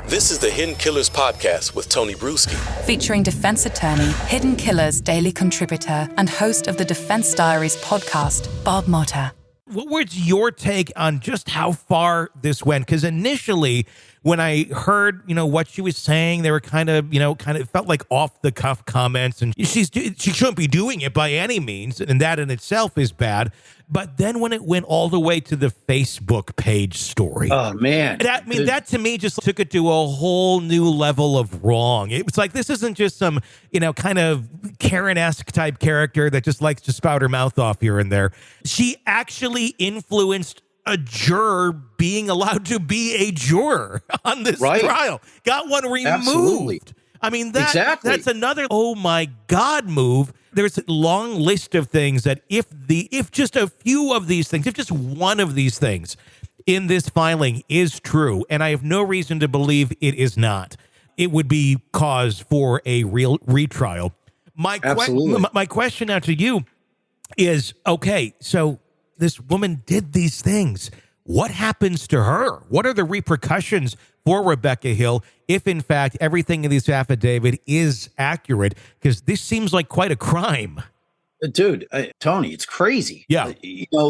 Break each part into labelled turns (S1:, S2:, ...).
S1: This is the Hidden Killers podcast with Tony Brueski.
S2: Featuring defense attorney, Hidden Killers daily contributor, and host of the Defense Diaries podcast, Bob Motta.
S3: What was your take on just how far this went? Because initially, when I heard, what she was saying, they were kind of felt like off the cuff comments, and she shouldn't be doing it by any means, and that in itself is bad. But then when it went all the way to the Facebook page story,
S4: oh man,
S3: that to me just took it to a whole new level of wrong. It was like, this isn't just some kind of Karen-esque type character that just likes to spout her mouth off here and there. She actually influenced a juror being allowed to be a juror on this trial. Got one removed.
S4: Absolutely.
S3: I mean, that's another oh my God move. There's a long list of things that if just a few of these things, if just one of these things in this filing is true, and I have no reason to believe it is not, it would be cause for a real retrial. My question now to you is, okay, so this woman did these things. What happens to her? What are the repercussions for Rebecca Hill if, in fact, everything in this affidavit is accurate? Because this seems like quite a crime.
S4: Dude, Tony, it's crazy.
S3: Yeah.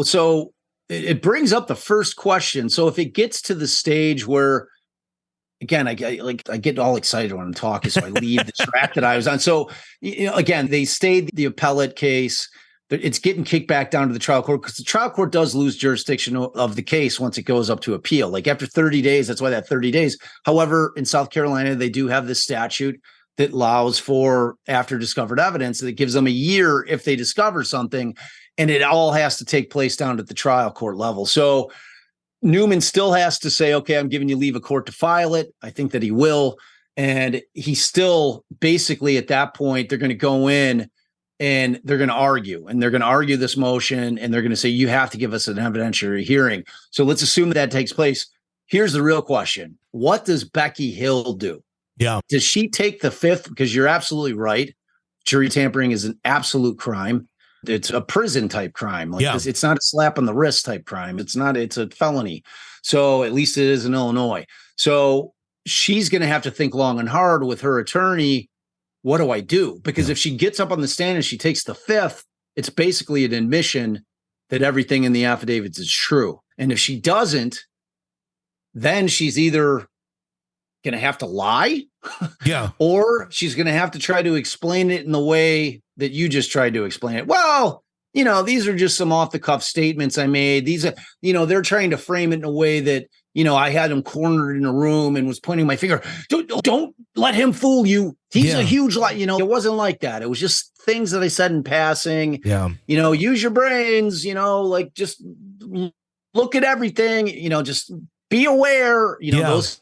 S4: So it brings up the first question. So if it gets to the stage where, again, I get all excited when I'm talking, so I leave the track that I was on. So, again, they stayed the appellate case. It's getting kicked back down to the trial court because the trial court does lose jurisdiction of the case once it goes up to appeal. Like after 30 days, that's why that 30 days. However, in South Carolina, they do have this statute that allows for after discovered evidence that gives them a year if they discover something, and it all has to take place down at the trial court level. So Newman still has to say, okay, I'm giving you leave of court to file it. I think that he will. And he's still basically at that point, they're going to go in and they're going to argue, and they're going to argue this motion, and they're going to say, you have to give us an evidentiary hearing. So let's assume that takes place. Here's the real question. What does Becky Hill do?
S3: Yeah.
S4: Does she take the fifth? Because you're absolutely right. Jury tampering is an absolute crime. It's a prison type crime. It's not a slap on the wrist type crime. It's a felony. So at least it is in Illinois. So she's going to have to think long and hard with her attorney. What do I do? Because if she gets up on the stand and she takes the fifth, it's basically an admission that everything in the affidavits is true. And if she doesn't, then she's either going to have to lie, or she's going to have to try to explain it in the way that you just tried to explain it. Well, these are just some off the cuff statements I made. These are, they're trying to frame it in a way that, I had him cornered in a room and was pointing my finger. Don't let him fool you. He's a huge lie. It wasn't like that. It was just things that I said in passing.
S3: Yeah.
S4: Use your brains, just look at everything, just be aware, those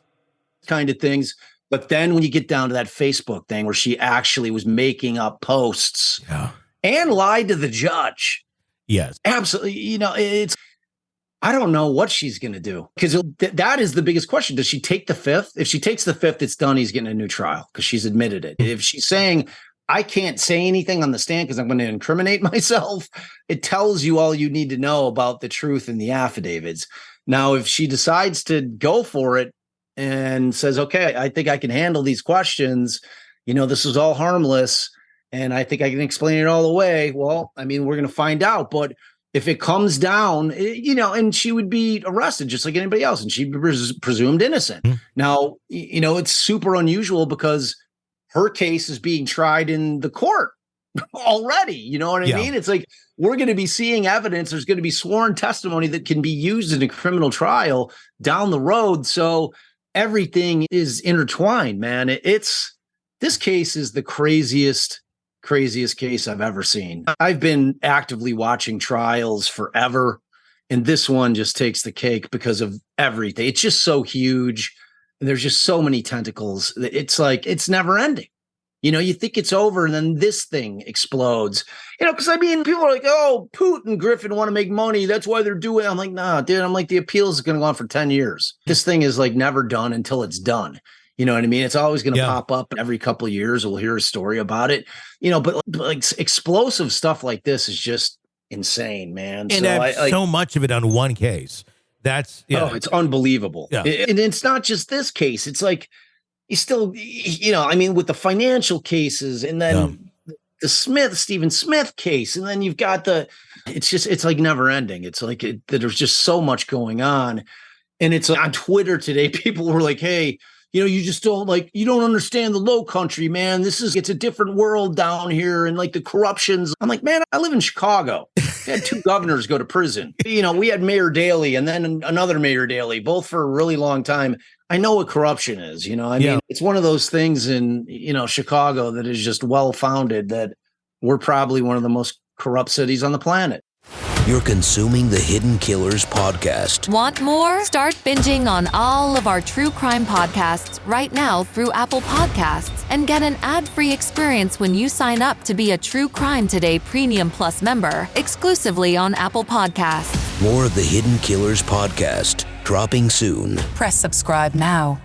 S4: kind of things. But then when you get down to that Facebook thing where she actually was making up posts and lied to the judge.
S3: Yes.
S4: Absolutely. I don't know what she's going to do, because that is the biggest question. Does she take the fifth? If she takes the fifth, it's done. He's getting a new trial because she's admitted it. If she's saying, I can't say anything on the stand because I'm going to incriminate myself, it tells you all you need to know about the truth in the affidavits. Now, if she decides to go for it and says, okay, I think I can handle these questions, this is all harmless, and I think I can explain it all away. Well, I mean, we're going to find out. But if it comes down, and she would be arrested just like anybody else, and she'd be presumed innocent. Mm-hmm. Now, it's super unusual because her case is being tried in the court already. You know what I mean? It's like, we're going to be seeing evidence. There's going to be sworn testimony that can be used in a criminal trial down the road. So everything is intertwined, man. This case is the craziest case I've ever seen. I've been actively watching trials forever, and this one just takes the cake because of everything. It's just so huge, and there's just so many tentacles. It's like, it's never ending. You think it's over, and then this thing explodes. Because people are like, oh, Putin and Griffin want to make money. That's why they're doing it. I'm like, nah, dude. I'm like, the appeal is going to go on for 10 years. This thing is like never done until it's done. You know what I mean? It's always going to pop up every couple of years. We'll hear a story about it, but like explosive stuff like this is just insane, man.
S3: And so so much of it on one case. That's
S4: Oh, it's unbelievable.
S3: Yeah.
S4: And it's not just this case. It's like you still, I mean, with the financial cases, and then the Stephen Smith case, and then you've got it's like never ending. It's like there's just so much going on. And it's on Twitter today, people were like, hey, you just you don't understand the Low Country, man. It's a different world down here, and like the corruptions. I'm like, man, I live in Chicago. We had 2 governors go to prison. We had Mayor Daley and then another Mayor Daley, both for a really long time. I know what corruption is. I mean, it's one of those things in, Chicago that is just well-founded, that we're probably one of the most corrupt cities on the planet.
S5: You're consuming the Hidden Killers podcast.
S6: Want more? Start binging on all of our true crime podcasts right now through Apple Podcasts, and get an ad-free experience when you sign up to be a True Crime Today Premium Plus member, exclusively on Apple Podcasts.
S5: More of the Hidden Killers podcast, dropping soon.
S2: Press subscribe now.